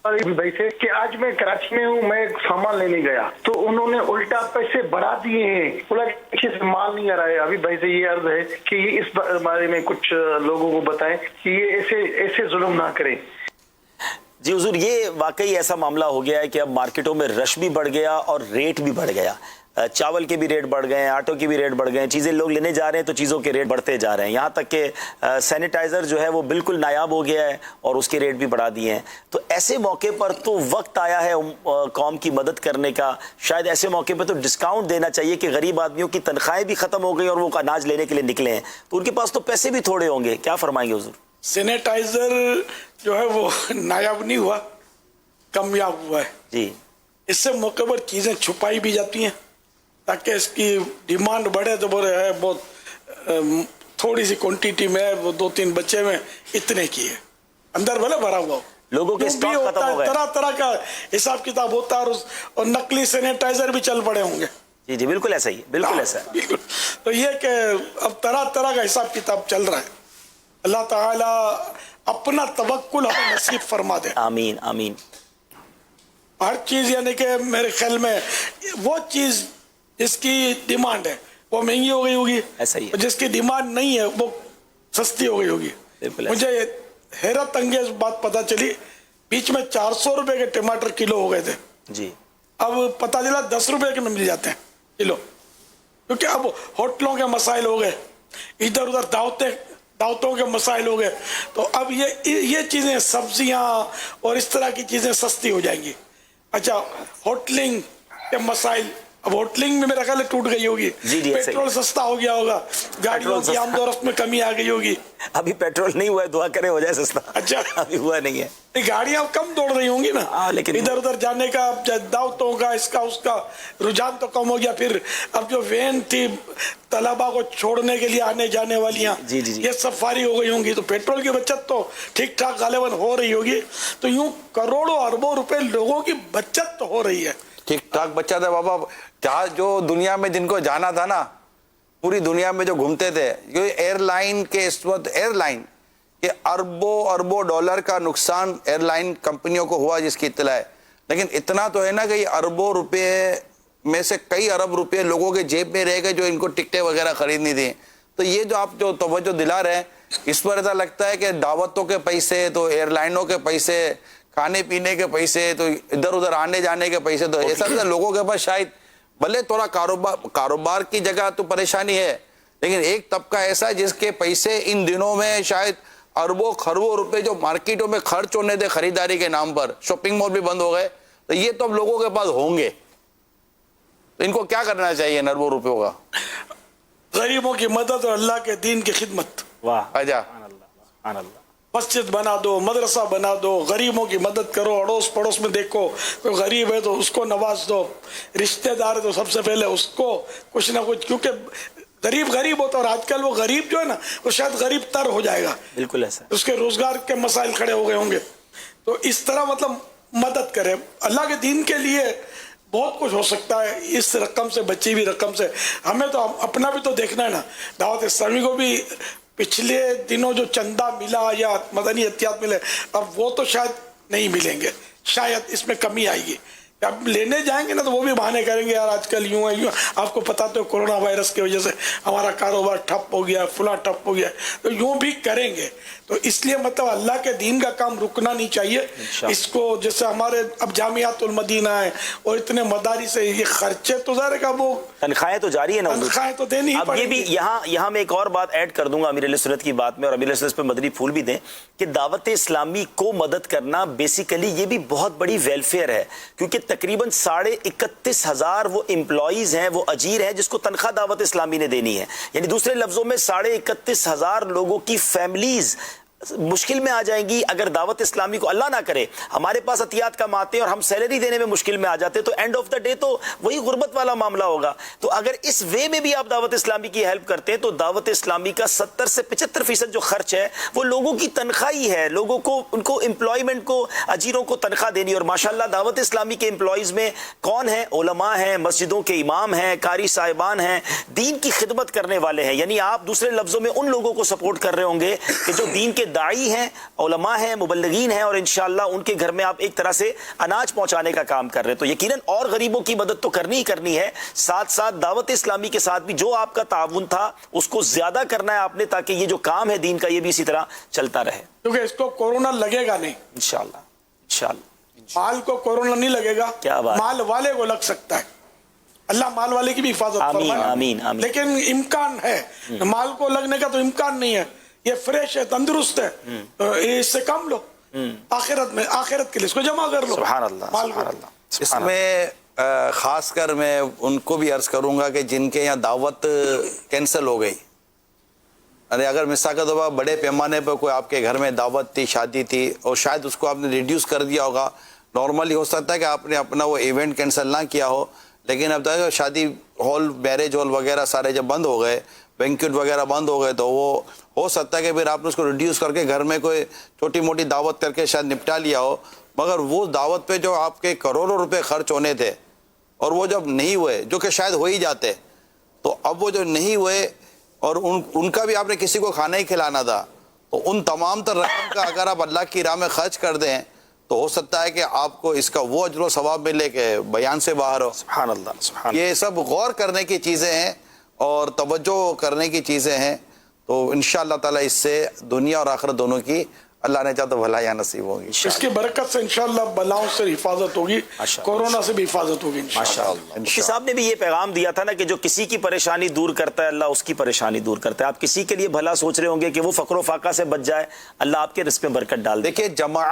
भाई से कि आज मैं कराची में हूँ, मैं सामान लेने गया तो उन्होंने उल्टा पैसे बढ़ा दिए हैं, बोला अच्छे से माल नहीं आ रहा है। अभी भाई से ये अर्ज है कि इस बारे में कुछ लोगों को बताएं कि ये ऐसे जुल्म ना करें। जी हुजूर, ये वाकई ऐसा मामला हो गया है कि अब मार्केटों में रश भी बढ़ गया और रेट भी बढ़ गया। चावल के भी रेट बढ़ गए हैं, आटो के भी रेट बढ़ गए हैं, चीज़ें लोग लेने जा रहे हैं तो चीज़ों के रेट बढ़ते जा रहे हैं। यहाँ तक कि सैनिटाइज़र जो है वो बिल्कुल नायाब हो गया है और उसके रेट भी बढ़ा दिए हैं। तो ऐसे मौके पर तो वक्त आया है कौम की मदद करने का। शायद ऐसे मौके पर तो डिस्काउंट देना चाहिए कि गरीब आदमियों की तनख्वाहें भी ख़त्म हो गई और वो अनाज लेने के लिए निकले हैं तो उनके पास तो पैसे भी थोड़े होंगे। क्या फरमाएंगे हुजूर? सैनिटाइज़र जो है वो नायाब नहीं हुआ, कामयाब हुआ है जी। इससे मौके पर चीज़ें छुपाई भी जाती हैं ताकि इसकी डिमांड बढ़े। तो बोले है बहुत थोड़ी सी क्वांटिटी में, वो 2-3 बच्चे में इतने की है, अंदर भले भरा हुआ हो, लोगों के स्टॉक खत्म हो गए। तरह तरह का हिसाब किताब होता है और नकली सैनिटाइजर भी चल पड़े होंगे। जी जी बिल्कुल ऐसा ही, बिल्कुल ऐसा है। बिल्कुल। तो ये कि अब तरह तरह का हिसाब किताब चल रहा है। अल्लाह ताला अपना तवक्कुल हमें नसीब फरमा दे। आमीन आमीन। हर चीज़ यानी कि मेरे ख्याल में वो चीज़ जिसकी डिमांड है वो महंगी हो गई होगी, ऐसा ही है। जिसकी डिमांड नहीं है वो सस्ती हो गई होगी। मुझे हैरत अंगेज बात पता चली, बीच में 400 रुपए के टमाटर किलो हो गए थे जी, अब पता चला 10 रुपए के में मिल जाते हैं किलो, क्योंकि अब होटलों के मसाइल हो गए, इधर उधर दावतों के मसाइल हो गए। तो अब ये चीज़ें, सब्जियां और इस तरह की चीज़ें सस्ती हो जाएंगी। अच्छा, होटलिंग के मसाइल, अब होटलिंग में मेरा ख्याल टूट गई होगी। पेट्रोल सस्ता हो गया होगा, गाड़ियों की आमदोरफ्त में कमी आ गई होगी। अभी पेट्रोल नहीं हुआ है, दुआ करे हो जाए सस्ता। अच्छा, अभी हुआ नहीं है। गाड़ियां कम दौड़ रही होंगी ना, लेकिन इधर उधर जाने का, दावतों का, इसका उसका रुझान तो कम हो गया। फिर अब जो वैन थी तलबा को छोड़ने के लिए आने जाने वालियां, ये सफारी हो गई होंगी, तो पेट्रोल की बचत तो ठीक ठाक गालिबन हो रही होगी। तो यूं करोड़ों अरबों रुपए लोगों की बचत तो हो रही है। ठीक ठाक बचत है बाबा। जहाँ जो दुनिया में जिनको जाना था ना, पूरी दुनिया में जो घूमते थे, एयरलाइन के इस वक्त एयरलाइन के अरबों डॉलर का नुकसान एयरलाइन कंपनियों को हुआ, जिसकी इत्तला है। लेकिन इतना तो है ना कि अरबों रुपए में से कई अरब रुपए लोगों के जेब में रह गए जो इनको टिकटें वगैरह खरीदनी थी। तो ये जो आप जो तवज्जो दिला रहे हैं, इस पर ऐसा लगता है कि दावतों के पैसे तो एयरलाइनों के पैसे, खाने पीने के पैसे तो इधर उधर आने जाने के पैसे, तो ऐसा लोगों के पास शायद भले थोड़ा कारोबार की जगह तो परेशानी है, लेकिन एक तबका ऐसा है जिसके पैसे इन दिनों में शायद अरबों खरबों रुपए जो मार्केटों में खर्च होने थे खरीदारी के नाम पर, शॉपिंग मॉल भी बंद हो गए, तो ये तो अब लोगों के पास होंगे। तो इनको क्या करना चाहिए इन अरबों रुपयों का? गरीबों की मदद और अल्लाह के दीन की खिदमत। वाह, आजा, मस्जिद बना दो, मदरसा बना दो, गरीबों की मदद करो, अड़ोस पड़ोस में देखो कोई गरीब है तो उसको नवाज दो, रिश्तेदार है तो सबसे पहले उसको कुछ ना कुछ, क्योंकि गरीब होता है। और आजकल वो गरीब जो है ना, वो शायद गरीब तर हो जाएगा। बिल्कुल ऐसा, उसके रोजगार के मसाइल खड़े हो गए होंगे। तो इस तरह मतलब मदद करें अल्लाह के दीन के लिए, बहुत कुछ हो सकता है इस रकम से, बची हुई रकम से। हमें तो अपना भी तो देखना है ना। दावत इस्लामी को भी पिछले दिनों जो चंदा मिला या मदनी एहतियात मिले, अब वो तो शायद नहीं मिलेंगे, शायद इसमें कमी आएगी। अब लेने जाएंगे ना तो वो भी बहाने करेंगे, यार आजकल यूं है यूं। आपको पता तो कोरोना वायरस की वजह से हमारा कारोबार ठप हो गया, फुला ठप हो गया, तो यूं भी करेंगे। तो इसलिए मतलब अल्लाह के दीन का काम रुकना नहीं चाहिए। इसको जैसे हमारे अब जामियातुल मदीना है और इतने मदारिस से ये खर्चे तो ज़ाहिर है वो तनख्वाहें तो जारी है ना, तनख्वाहें तो देनी ही पड़ेगी। ये भी यहाँ मैं एक और बात ऐड कर दूंगा अमीर सुन्नत की बात में, और अमीर सुन्नत पे मदनी फूल भी दें कि दावत इस्लामी को मदद करना बेसिकली ये भी बहुत बड़ी वेलफेयर है, क्योंकि तकरीबन 31,500 वो एम्प्लॉइज हैं, वो अजीर हैं जिसको तनख्वाह दावत इस्लामी ने देनी है। यानी दूसरे लफ्जों में 31,500 लोगों की फैमिलीज मुश्किल में आ जाएंगी अगर दावत इस्लामी को, अल्लाह ना करे, हमारे पास अतियात कम आते हैं और हम सैलरी देने में मुश्किल में आ जाते, तो एंड ऑफ द डे तो वही गुर्बत वाला मामला होगा। तो अगर इस वे में भी आप दावत इस्लामी की हेल्प करते हैं तो दावत इस्लामी का 70 से 75% जो खर्च है वो लोगों की तनख्वाह ही है, लोगों को, उनको एम्प्लॉयमेंट को, अजीरों को तनख्वाह देनी। और माशाल्लाह दावत इस्लामी के एम्प्लॉयज़ में कौन है? उलमा हैं, मस्जिदों के इमाम हैं, कारी साहिबान हैं, दीन की खिदमत करने वाले हैं। यानी आप दूसरे लफ्जों में उन लोगों को सपोर्ट कर रहे होंगे कि जो दीन के داعی ہیں, علماء ہیں, مبلغین ہیں, اور انشاءاللہ ان کے گھر میں آپ ایک طرح سے اناج پہنچانے کا کام کر رہے ہیں, تو یقیناً اور غریبوں کی مدد تو کرنی ہی کرنی ہے, ساتھ ساتھ دعوت اسلامی کے ساتھ بھی جو آپ کا تعاون تھا اس کو زیادہ کرنا ہے آپ نے, تاکہ یہ جو کام ہے دین کا یہ بھی اسی طرح چلتا رہے. کیونکہ اس کو کورونا لگے گا نہیں انشاءاللہ, انشاءاللہ. مال کو کورونا نہیں لگے گا, کیا بات, مال والے کو لگ سکتا ہے. اللہ مال والے کی بھی حفاظت فرمائے. آمین آمین. لیکن امکان ہے, مال کو لگنے کا تو امکان نہیں ہے, یہ فریش ہے, تندرست ہے, اس سے کم لو, آخرت میں, آخرت کے لیے اس کو جمع کر لو. سبحان اللہ, مال سبحان کو. اللہ. اس میں خاص کر میں ان کو بھی عرض کروں گا کہ جن کے یہاں دعوت کینسل ہو گئی, ارے اگر مثال کے طور پر بڑے پیمانے پر کوئی آپ کے گھر میں دعوت تھی, شادی تھی, اور شاید اس کو آپ نے ریڈیوس کر دیا ہوگا. نارملی ہو سکتا ہے کہ آپ نے اپنا وہ ایونٹ کینسل نہ کیا ہو, لیکن اب تک شادی ہال, میرج ہال وغیرہ سارے جب بند ہو گئے, بینکوٹ وغیرہ بند ہو گئے, تو وہ ہو سکتا ہے کہ پھر آپ نے اس کو ریڈیوس کر کے گھر میں کوئی چھوٹی موٹی دعوت کر کے شاید نپٹا لیا ہو, مگر وہ دعوت پہ جو آپ کے کروڑوں روپے خرچ ہونے تھے اور وہ جب نہیں ہوئے, جو کہ شاید ہو ہی جاتے, تو اب وہ جو نہیں ہوئے اور ان کا بھی آپ نے کسی کو کھانا ہی کھلانا تھا, تو ان تمام تر رقم کا اگر آپ اللہ کی راہ میں خرچ کر دیں تو ہو سکتا ہے کہ آپ کو اس کا وہ اجر و ثواب ملے کہ بیان سے باہر ہو. سبحان اللہ, سبحان. یہ سب غور کرنے کی چیزیں ہیں اور توجہ کرنے کی چیزیں ہیں, تو انشاءاللہ تعالی اس سے دنیا اور آخرت دونوں کی اللہ نے چاہا تو بھلائیاں نصیب ہوگی. اس کی برکت سے انشاءاللہ بلاؤں سے حفاظت ہوگی, کورونا سے بھی حفاظت ہوگی ماشاءاللہ. مفتی صاحب نے بھی یہ پیغام دیا تھا نا کہ جو کسی کی پریشانی دور کرتا ہے اللہ اس کی پریشانی دور کرتا ہے. آپ کسی کے لیے بھلا سوچ رہے ہوں گے کہ وہ فقر و فاقہ سے بچ جائے, اللہ آپ کے رزق میں برکت ڈال دے. دیکھیے جماعت